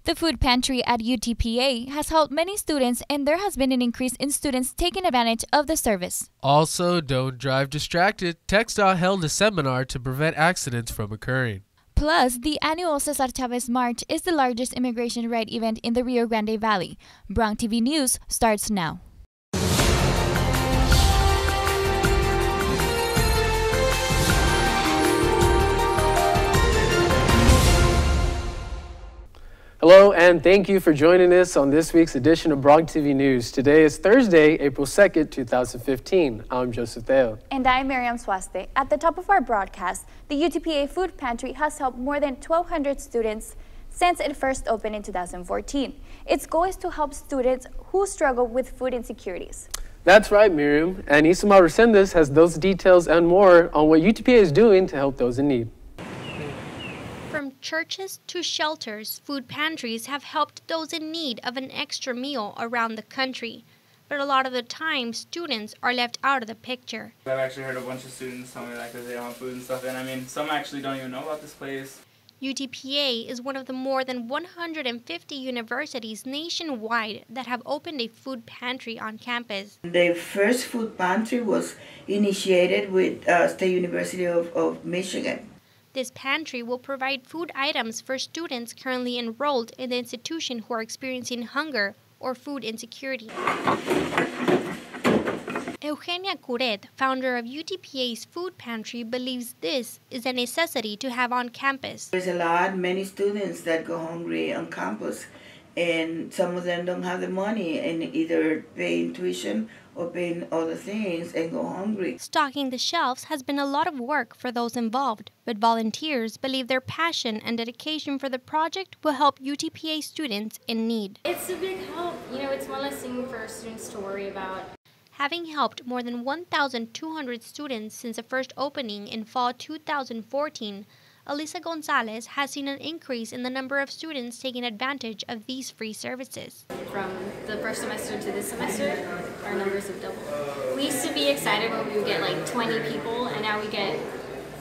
The food pantry at UTPA has helped many students, and there has been an increase in students taking advantage of the service. Also, don't drive distracted. TxDOT held a seminar to prevent accidents from occurring. Plus, the annual Cesar Chavez March is the largest immigration ride event in the Rio Grande Valley. Bronc TV News starts now. Hello, and thank you for joining us on this week's edition of Bronc TV News. Today is Thursday, April 2nd, 2015. I'm Joseph Theo. And I'm Miriam Swaste. At the top of our broadcast, the UTPA Food Pantry has helped more than 1,200 students since it first opened in 2014. Its goal is to help students who struggle with food insecurities. That's right, Miriam. And Isamar Resendez has those details and more on what UTPA is doing to help those in need. From churches to shelters, food pantries have helped those in need of an extra meal around the country. But a lot of the time, students are left out of the picture. I've actually heard a bunch of students tell me that they don't have food and stuff, and I mean, some actually don't even know about this place. UTPA is one of the more than 150 universities nationwide that have opened a food pantry on campus. The first food pantry was initiated with State University of Michigan. This pantry will provide food items for students currently enrolled in the institution who are experiencing hunger or food insecurity. Eugenia Curet, founder of UTPA's food pantry, believes this is a necessity to have on campus. There's many students that go hungry on campus, and some of them don't have the money and either paying tuition or paying other things and go hungry. Stocking the shelves has been a lot of work for those involved, but volunteers believe their passion and dedication for the project will help UTPA students in need. It's a big help. You know, it's one less thing for students to worry about. Having helped more than 1,200 students since the first opening in fall 2014, Elisa Gonzalez has seen an increase in the number of students taking advantage of these free services. From the first semester to this semester, our numbers have doubled. We used to be excited when we would get like 20 people, and now we get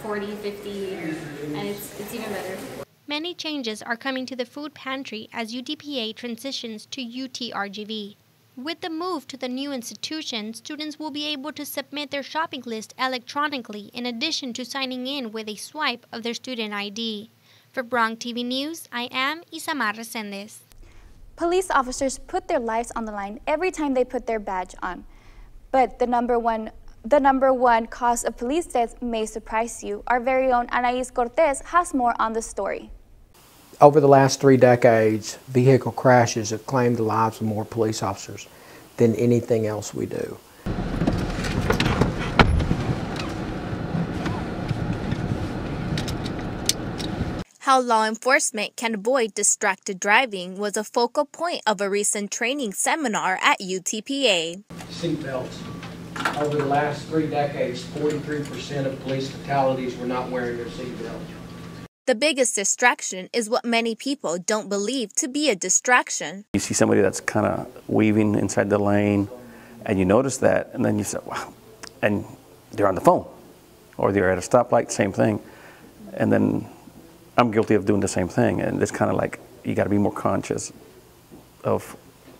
40, 50, and it's even better. Many changes are coming to the food pantry as UTPA transitions to UTRGV. With the move to the new institution, students will be able to submit their shopping list electronically in addition to signing in with a swipe of their student ID. For Bronc TV News, I am Isamar Resendez. Police officers put their lives on the line every time they put their badge on. But the number one cause of police deaths may surprise you. Our very own Anais Cortez has more on the story. Over the last 3 decades, vehicle crashes have claimed the lives of more police officers than anything else we do. How law enforcement can avoid distracted driving was a focal point of a recent training seminar at UTPA. Seatbelts. Over the last 3 decades, 43% of police fatalities were not wearing their seatbelts. The biggest distraction is what many people don't believe to be a distraction. You see somebody that's kind of weaving inside the lane, and you notice that, and then you say, wow, and they're on the phone, or they're at a stoplight, same thing. And then I'm guilty of doing the same thing, and it's kind of like you got to be more conscious of,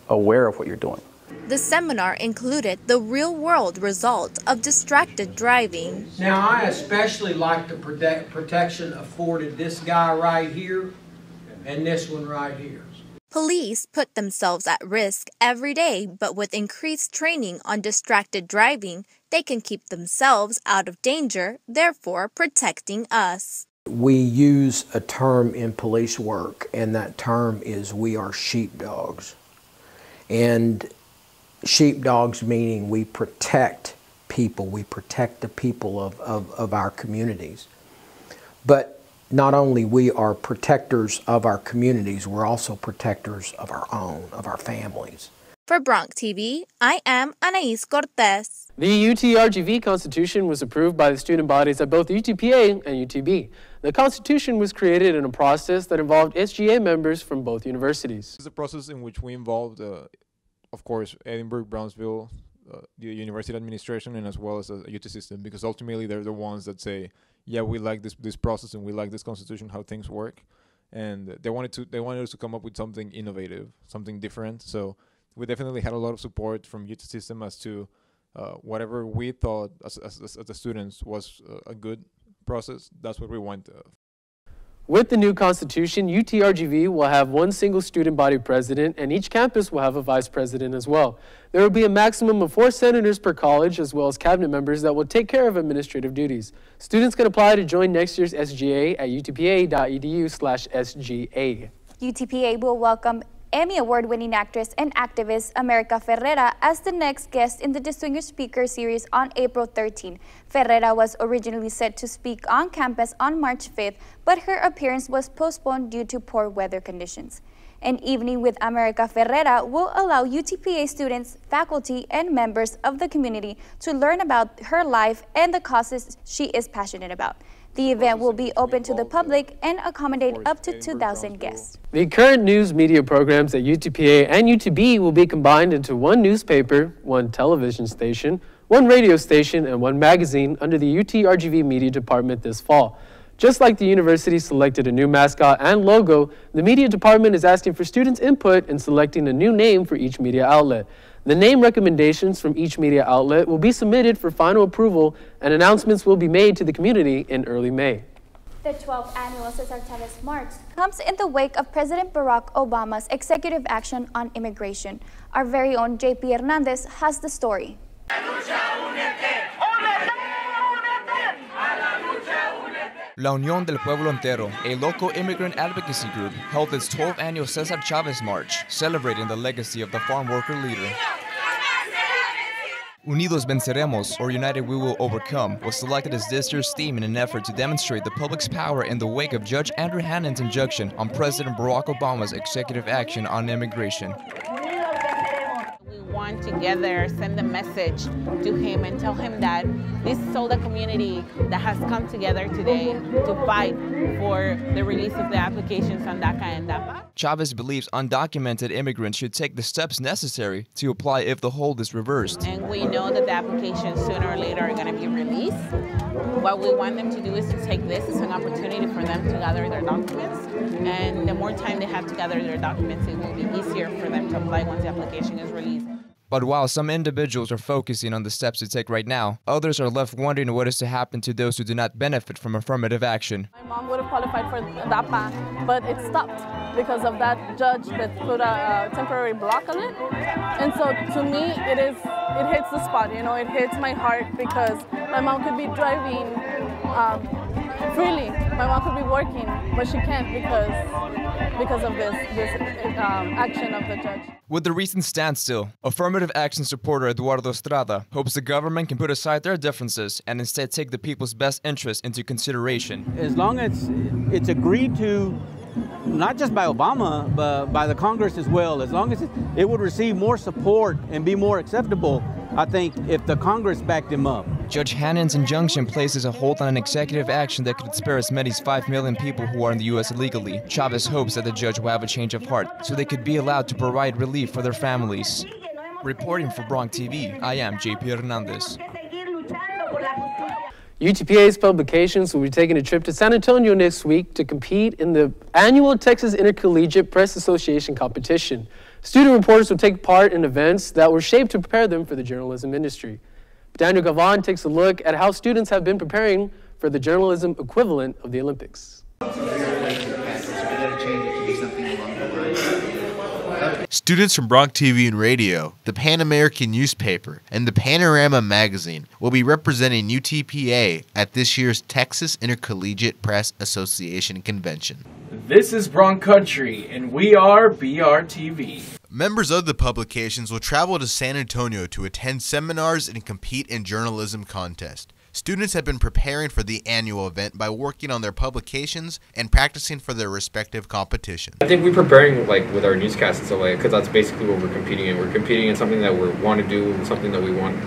aware of what you're doing. The seminar included the real-world result of distracted driving. Now, I especially like the protection afforded this guy right here and this one right here. Police put themselves at risk every day, but with increased training on distracted driving, they can keep themselves out of danger, therefore protecting us. We use a term in police work, and that term is we are sheepdogs. And sheepdogs meaning we protect people, we protect the people of our communities. But not only we are protectors of our communities, we're also protectors of our own, of our families. For Bronc TV, I am Anais Cortez. The UTRGV Constitution was approved by the student bodies at both UTPA and UTB. The Constitution was created in a process that involved SGA members from both universities. It's a process in which we involved of course, Edinburgh, Brownsville, the university administration, and as well as the UT system, because ultimately they're the ones that say, yeah, we like this process and we like this constitution, how things work. and they wanted us to come up with something innovative, something different. So we definitely had a lot of support from UT system as to whatever we thought as the students was a good process. That's what we went. With the new constitution, UTRGV will have one single student body president, and each campus will have a vice president as well. There will be a maximum of 4 senators per college, as well as cabinet members that will take care of administrative duties. Students can apply to join next year's SGA at utpa.edu/SGA. UTPA will welcome Emmy Award-winning actress and activist America Ferrera as the next guest in the Distinguished Speaker Series on April 13. Ferrera was originally set to speak on campus on March 5th, but her appearance was postponed due to poor weather conditions. An evening with America Ferrera will allow UTPA students, faculty, and members of the community to learn about her life and the causes she is passionate about. The event will be open to the public and accommodate up to 2,000 guests. The current news media programs at UTPA and UTB will be combined into one newspaper, one television station, one radio station, and one magazine under the UTRGV Media Department this fall. Just like the university selected a new mascot and logo, the media department is asking for students' input in selecting a new name for each media outlet. The name recommendations from each media outlet will be submitted for final approval, and announcements will be made to the community in early May. The 12th annual Cesar Chavez March comes in the wake of President Barack Obama's executive action on immigration. Our very own JP Hernandez has the story. La Unión del Pueblo Entero, a local immigrant advocacy group, held its 12th annual Cesar Chavez March, celebrating the legacy of the farm worker leader. Unidos Venceremos, or United We Will Overcome, was selected as this year's theme in an effort to demonstrate the public's power in the wake of Judge Andrew Hannon's injunction on President Barack Obama's executive action on immigration. Want together send a message to him and tell him that this is all the community that has come together today to fight for the release of the applications on DACA and DAPA. Chavez believes undocumented immigrants should take the steps necessary to apply if the hold is reversed. And we know that the applications sooner or later are going to be released. What we want them to do is to take this as an opportunity for them to gather their documents. And the more time they have to gather their documents, it will be easier for them to apply once the application is released. But while some individuals are focusing on the steps to take right now, others are left wondering what is to happen to those who do not benefit from affirmative action. My mom would have qualified for DAPA, but it stopped because of that judge that put a temporary block on it. And so to me, it hits the spot, you know, it hits my heart because my mom could be driving freely. My mom could be working, but she can't because of this action of the judge. With the recent standstill, affirmative action supporter Eduardo Estrada hopes the government can put aside their differences and instead take the people's best interests into consideration. As long as it's agreed to, not just by Obama, but by the Congress as well, as long as it would receive more support and be more acceptable, I think, if the Congress backed him up. Judge Hannon's injunction places a hold on an executive action that could spare as many as 5 million people who are in the U.S. illegally. Chavez hopes that the judge will have a change of heart so they could be allowed to provide relief for their families. Reporting for Bronc TV, I am JP Hernandez. UTPA's publications will be taking a trip to San Antonio next week to compete in the annual Texas Intercollegiate Press Association competition. Student reporters will take part in events that were shaped to prepare them for the journalism industry. Daniel Gavan takes a look at how students have been preparing for the journalism equivalent of the Olympics. Students from Bronc TV and Radio, the Pan American newspaper, and the Panorama magazine will be representing UTPA at this year's Texas Intercollegiate Press Association convention. This is Bronc Country, and we are BRTV. Members of the publications will travel to San Antonio to attend seminars and compete in journalism contests. Students have been preparing for the annual event by working on their publications and practicing for their respective competition. I think we're preparing with our newscasts in a way, because that's basically what we're competing in. We're competing in something that we want to do, and something that we want.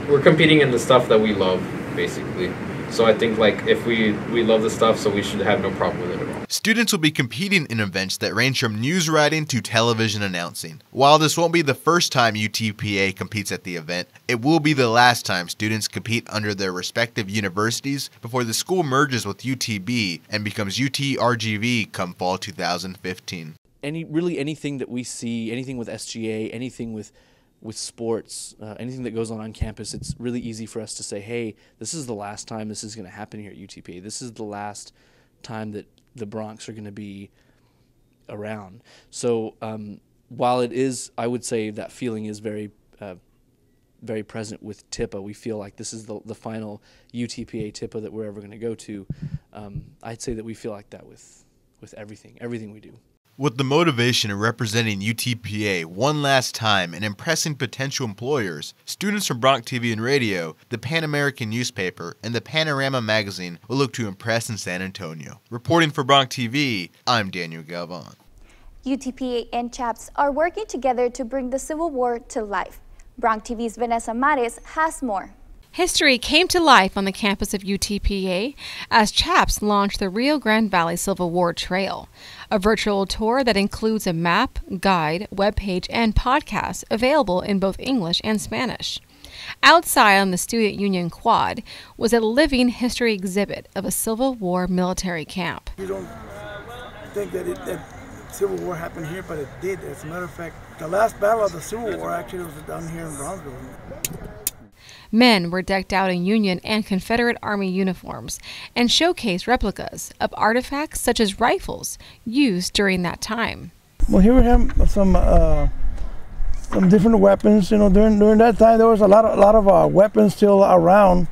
We're competing in the stuff that we love, basically. So I think if we love the stuff, so we should have no problem with it at all. Students will be competing in events that range from news writing to television announcing. While this won't be the first time UTPA competes at the event, it will be the last time students compete under their respective universities before the school merges with UTB and becomes UTRGV come fall 2015. Really anything that we see, anything with SGA, anything with sports, anything that goes on campus, it's really easy for us to say, hey, this is the last time this is going to happen here at UTPA. This is the last time that the Broncs are going to be around. So while it is, I would say that feeling is very present with TIPA. We feel like this is the final UTPA TIPA that we're ever going to go to. I'd say that we feel like that with everything we do. With the motivation of representing UTPA one last time and impressing potential employers, students from Bronc TV and Radio, the Pan American newspaper, and the Panorama magazine will look to impress in San Antonio. Reporting for Bronc TV, I'm Daniel Galvan. UTPA and CHAPS are working together to bring the Civil War to life. Bronc TV's Vanessa Mares has more. History came to life on the campus of UTPA as CHAPS launched the Rio Grande Valley Civil War Trail, a virtual tour that includes a map, guide, webpage, and podcast available in both English and Spanish. Outside on the Student Union Quad was a living history exhibit of a Civil War military camp. You don't think that Civil War happened here, but it did. As a matter of fact, the last battle of the Civil War actually was done here in Bronzeville. Men were decked out in Union and Confederate Army uniforms and showcased replicas of artifacts such as rifles used during that time. Well, here we have some different weapons. You know, during that time there was a lot of weapons still around.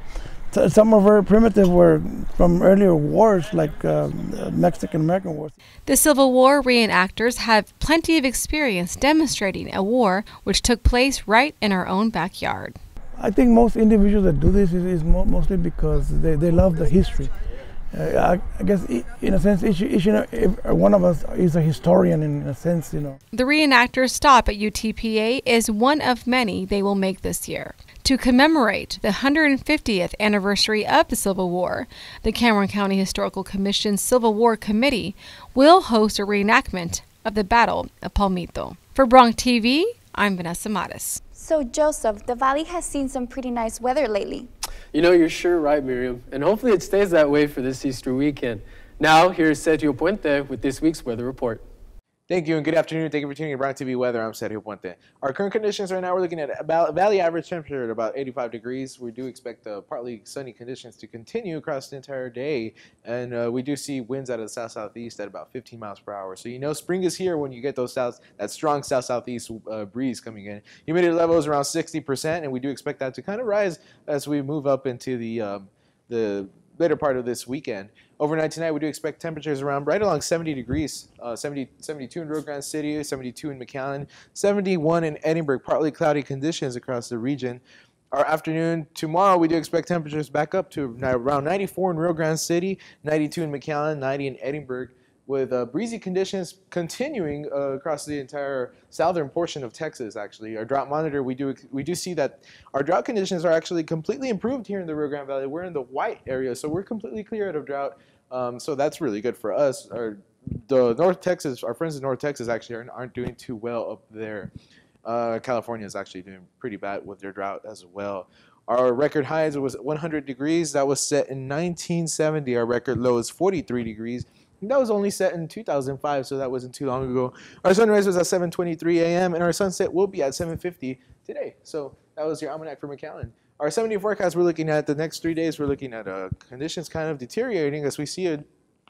Some are very primitive, were from earlier wars like Mexican-American wars. The Civil War reenactors have plenty of experience demonstrating a war which took place right in our own backyard. I think most individuals that do this is mostly because they love the history. I guess in a sense each one of us is a historian in a sense, you know. The reenactors' stop at UTPA is one of many they will make this year. To commemorate the 150th anniversary of the Civil War, the Cameron County Historical Commission's Civil War Committee will host a reenactment of the Battle of Palmito. For Bronc TV, I'm Vanessa Mares. So Joseph, the Valley has seen some pretty nice weather lately. You know, you're sure right, Miriam. And hopefully it stays that way for this Easter weekend. Now, here's Sergio Puente with this week's weather report. Thank you and good afternoon. Thank you for tuning in to Bronc TV Weather. I'm Sergio Puente. Our current conditions right now, we're looking at about valley average temperature at about 85 degrees. We do expect partly sunny conditions to continue across the entire day. And we do see winds out of the south-southeast at about 15 miles per hour. So you know spring is here when you get that strong south-southeast breeze coming in. Humidity level is around 60%, and we do expect that to kind of rise as we move up into the later part of this weekend. Overnight tonight, we do expect temperatures around right along 70 degrees, 72 in Rio Grande City, 72 in McAllen, 71 in Edinburgh, partly cloudy conditions across the region. Our afternoon tomorrow, we do expect temperatures back up to around 94 in Rio Grande City, 92 in McAllen, 90 in Edinburgh, with breezy conditions continuing across the entire southern portion of Texas, actually. Our drought monitor, we do see that our drought conditions are actually completely improved here in the Rio Grande Valley. We're in the white area, so we're completely clear out of drought. So that's really good for us. Our friends in North Texas actually aren't doing too well up there. California is actually doing pretty bad with their drought as well. Our record highs was 100 degrees. That was set in 1970. Our record low is 43 degrees. That was only set in 2005, so that wasn't too long ago. Our sunrise was at 7:23 a.m., and our sunset will be at 7:50 today. So that was your almanac for McAllen. Our 70 forecast, we're looking at the next 3 days, we're looking at conditions kind of deteriorating as we see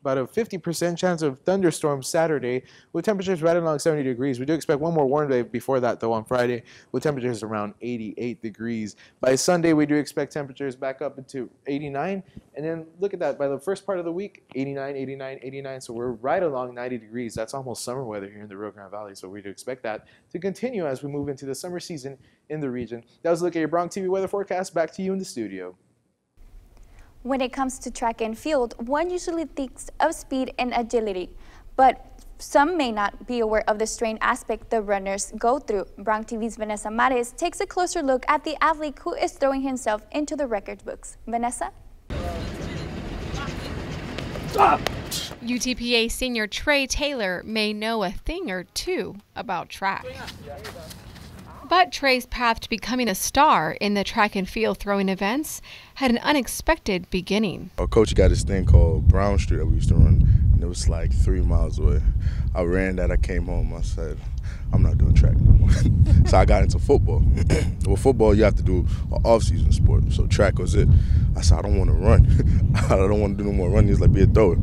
about a 50% chance of thunderstorms Saturday with temperatures right along 70 degrees. We do expect one more warm day before that, though, on Friday with temperatures around 88 degrees. By Sunday, we do expect temperatures back up into 89. And then look at that. By the first part of the week, 89, 89, 89. So we're right along 90 degrees. That's almost summer weather here in the Rio Grande Valley. So we do expect that to continue as we move into the summer season in the region. That was a look at your Bronc TV weather forecast. Back to you in the studio. When it comes to track and field, one usually thinks of speed and agility, but some may not be aware of the strain aspect the runners go through. Bronc TV's Vanessa Mares takes a closer look at the athlete who is throwing himself into the record books. Vanessa? UTPA senior Trey Taylor may know a thing or two about track. But Trey's path to becoming a star in the track and field throwing events had an unexpected beginning. Our coach got this thing called Brown Street that we used to run, and it was like 3 miles away. I ran that, I came home, I said, I'm not doing track no more. So I got into football. Well, football, you have to do an off-season sport, so track was it. I said, I don't want to run. I don't want to do no more running, it's like be a thrower.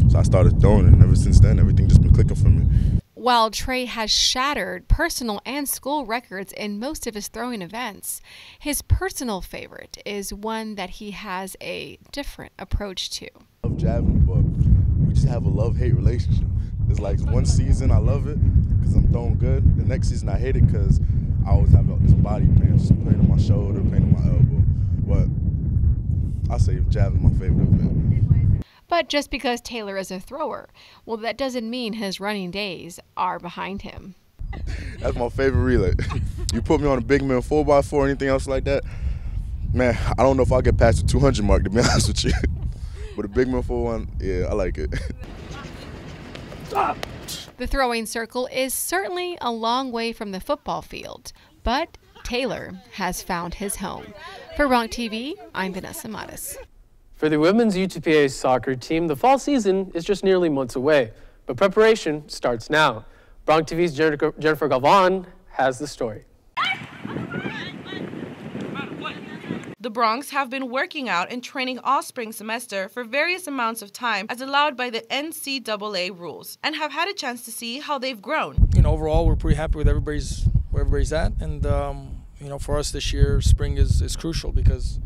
So I started throwing, and ever since then, everything just been clicking for me. While Trey has shattered personal and school records in most of his throwing events, his personal favorite is one that he has a different approach to. I love javelin, but we just have a love-hate relationship. It's like one season I love it because I'm throwing good. The next season I hate it because I always have this body pain, just pain on my shoulder, pain on my elbow. But I say javelin my favorite event. But just because Taylor is a thrower, well, that doesn't mean his running days are behind him. That's my favorite relay. You put me on a big man 4x4 or anything else like that, man, I don't know if I'll get past the 200 mark, to be honest with you. But a big man 4-1, yeah, I like it. The throwing circle is certainly a long way from the football field, but Taylor has found his home. For Bronc TV, I'm Vanessa Matas. For the women's UTPA soccer team, the fall season is just nearly months away, but preparation starts now. Bronc TV's Jennifer Galvan has the story. The Broncs have been working out and training all spring semester for various amounts of time as allowed by the NCAA rules, and have had a chance to see how they've grown. You know, overall, we're pretty happy with where everybody's at, and you know, for us this year, spring is crucial because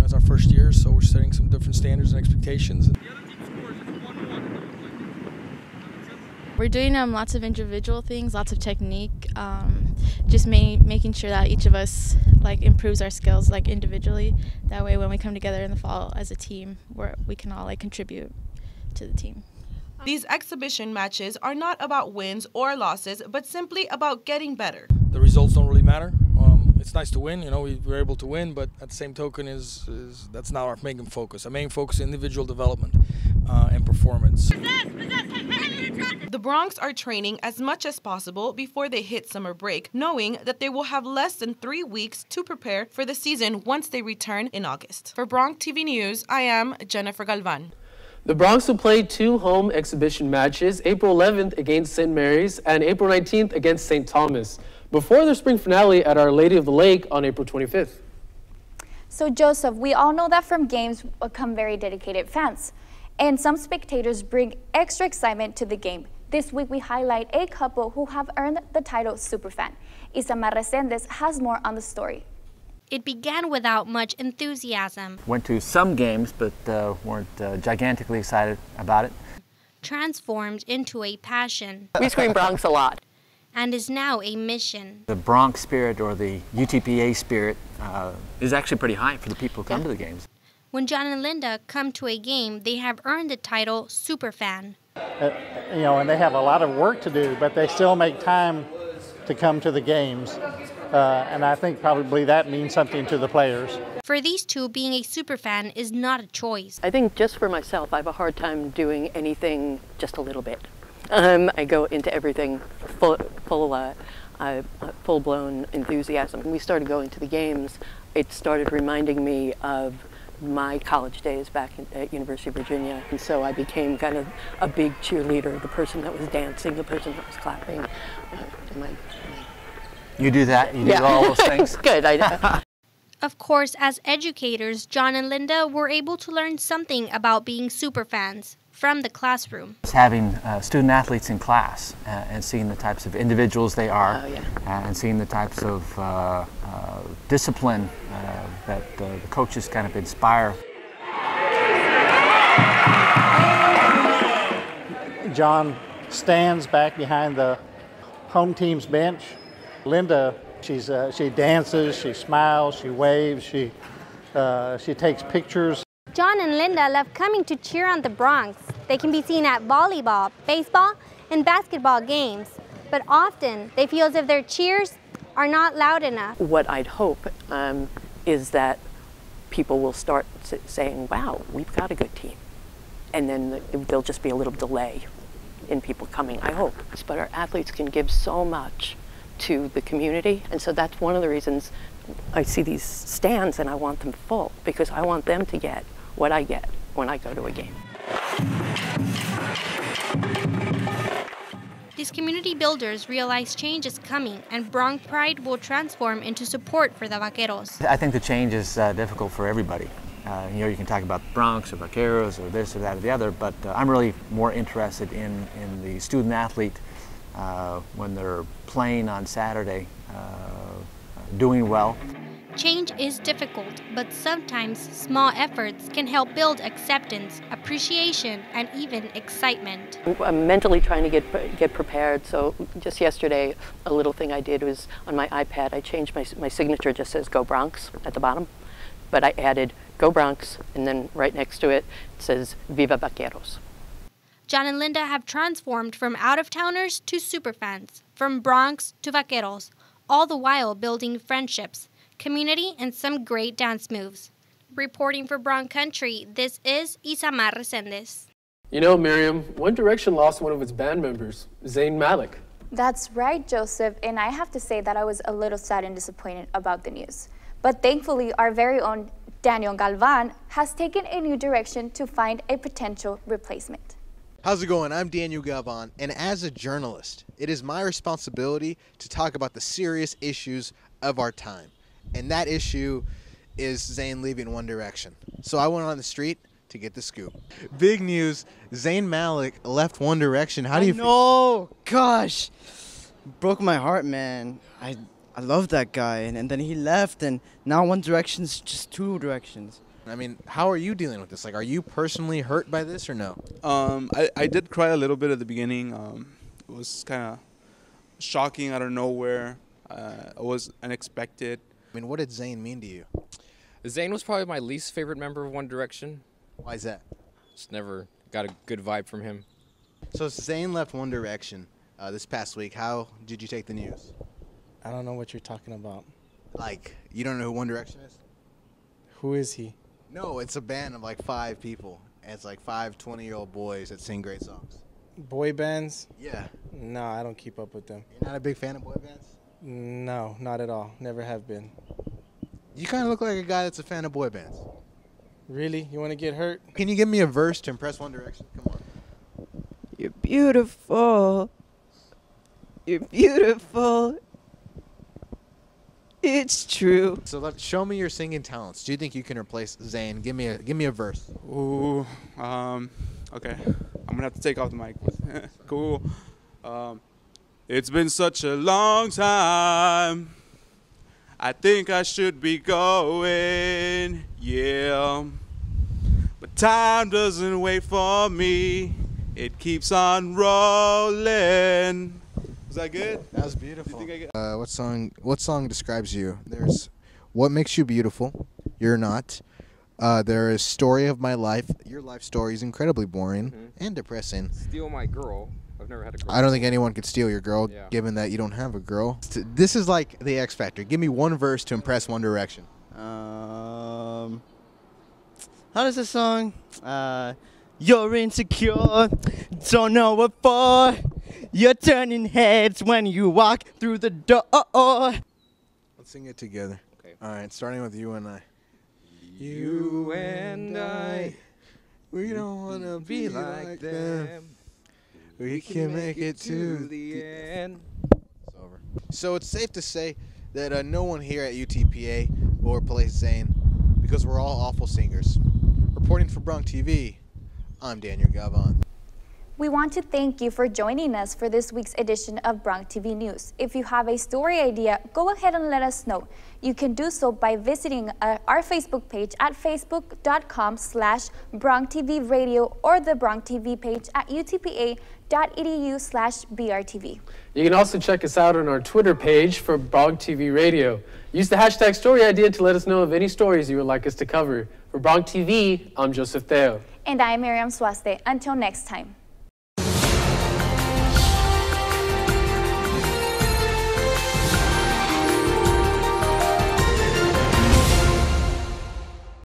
it's our first year, so we're setting some different standards and expectations. We're doing lots of individual things, lots of technique, just making sure that each of us improves our skills individually. That way when we come together in the fall as a team, we can all contribute to the team. These exhibition matches are not about wins or losses, but simply about getting better. The results don't really matter. It's nice to win, we were able to win, but at the same token that's not our main focus. Our main focus is individual development and performance. The Broncs are training as much as possible before they hit summer break, knowing that they will have less than 3 weeks to prepare for the season once they return in August. For Bronc TV News, I am Jennifer Galvan. The Broncs will play 2 home exhibition matches, April 11th against St. Mary's and April 19th against St. Thomas, before their spring finale at Our Lady of the Lake on April 25th. So Joseph, we all know that from games come very dedicated fans, and some spectators bring extra excitement to the game. This week we highlight a couple who have earned the title Superfan. Isamar Resendes has more on the story. It began without much enthusiasm. Went to some games, but weren't gigantically excited about it. Transformed into a passion. We scream Bronx a lot. And is now a mission. The Bronc spirit, or the UTPA spirit, is actually pretty high for the people who come to the games. When John and Linda come to a game, they have earned the title Superfan. And they have a lot of work to do, but they still make time to come to the games. And I think probably that means something to the players. For these two, being a superfan is not a choice. I think just for myself, I have a hard time doing anything just a little bit. I go into everything full-blown enthusiasm. When we started going to the games, it started reminding me of my college days back at University of Virginia. And so I became kind of a big cheerleader, the person that was dancing, the person that was clapping. You do that? You do all those things? Good. Of course, as educators, John and Linda were able to learn something about being superfans from the classroom. Having student athletes in class and seeing the types of individuals they are, and seeing the types of discipline that the coaches kind of inspire. John stands back behind the home team's bench. Linda, she dances, she smiles, she waves, she takes pictures. John and Linda love coming to cheer on the Broncs. They can be seen at volleyball, baseball, and basketball games, but often they feel as if their cheers are not loud enough. What I'd hope is that people will start saying, wow, we've got a good team. and then there'll just be a little delay in people coming, I hope. But our athletes can give so much to the community, and so that's one of the reasons I see these stands and I want them full, because I want them to get what I get when I go to a game. These community builders realize change is coming, and Bronc pride will transform into support for the Vaqueros. I think the change is difficult for everybody. You know, you can talk about Broncs or Vaqueros or this or that or the other, but I'm really more interested in the student athlete when they're playing on Saturday, doing well. Change is difficult, but sometimes small efforts can help build acceptance, appreciation, and even excitement. I'm mentally trying to get prepared, so just yesterday a little thing I did was on my iPad I changed my signature, just says Go Broncs at the bottom, but I added Go Broncs, and then right next to it says Viva Vaqueros. John and Linda have transformed from out-of-towners to superfans, from Broncs to Vaqueros, all the while building friendships, community, and some great dance moves. Reporting for Bronc Country, this is Isamar Resendez. You know, Miriam, One Direction lost one of its band members, Zayn Malik. That's right, Joseph, and I have to say that I was a little sad and disappointed about the news. But thankfully, our very own Daniel Galvan has taken a new direction to find a potential replacement. How's it going? I'm Daniel Galvan, and as a journalist, it is my responsibility to talk about the serious issues of our time. And that issue is Zayn leaving One Direction. So I went on the street to get the scoop. Big news, Zayn Malik left One Direction. How do you feel? No, gosh, broke my heart, man. I love that guy, and then he left, and now One Direction's just two directions. I mean, how are you dealing with this? Like, are you personally hurt by this or no? I did cry a little bit at the beginning. It was kind of shocking out of nowhere. It was unexpected. I mean, what did Zayn mean to you? Zayn was probably my least favorite member of One Direction. Why is that? Just never got a good vibe from him. So Zayn left One Direction this past week. How did you take the news? I don't know what you're talking about. Like, you don't know who One Direction is? Who is he? No, it's a band of like 5 people. And it's like 5 20-year-old boys that sing great songs. Boy bands? Yeah. No, I don't keep up with them. You're not a big fan of boy bands? No, not at all. Never have been. You kind of look like a guy that's a fan of boy bands. Really? You want to get hurt? Can you give me a verse to impress One Direction? Come on. You're beautiful. You're beautiful. It's true. So show me your singing talents. Do you think you can replace Zayn? Give me a verse. Ooh, okay. I'm gonna have to take off the mic. Cool. It's been such a long time. I think I should be going, yeah. But time doesn't wait for me. It keeps on rolling. Was that good? That was beautiful. What song describes you? There's What Makes You Beautiful, You're Not. There is Story of My Life. Your life story is incredibly boring and depressing. Steal My Girl. I've never had a girl. I don't think anyone could steal your girl, given that you don't have a girl. This is like the X Factor. Give me one verse to impress One Direction. How does the song? You're insecure, don't know what for. You're turning heads when you walk through the door. Let's sing it together. Okay. All right, starting with you and I. You and I, we don't want to be like them. We can make it to the end. It's over. So it's safe to say that no one here at UTPA will replace Zayn because we're all awful singers. Reporting for Bronc TV, I'm Daniel Galvan. We want to thank you for joining us for this week's edition of Bronc TV News. If you have a story idea, go ahead and let us know. You can do so by visiting our Facebook page at facebook.com/BroncTVRadio or the Bronc TV page at utpa.edu/BRTV. You can also check us out on our Twitter page for Bronc TV Radio. Use the hashtag story idea to let us know of any stories you would like us to cover. For Bronc TV, I'm Joseph Theo. And I'm Miriam Suaste. Until next time.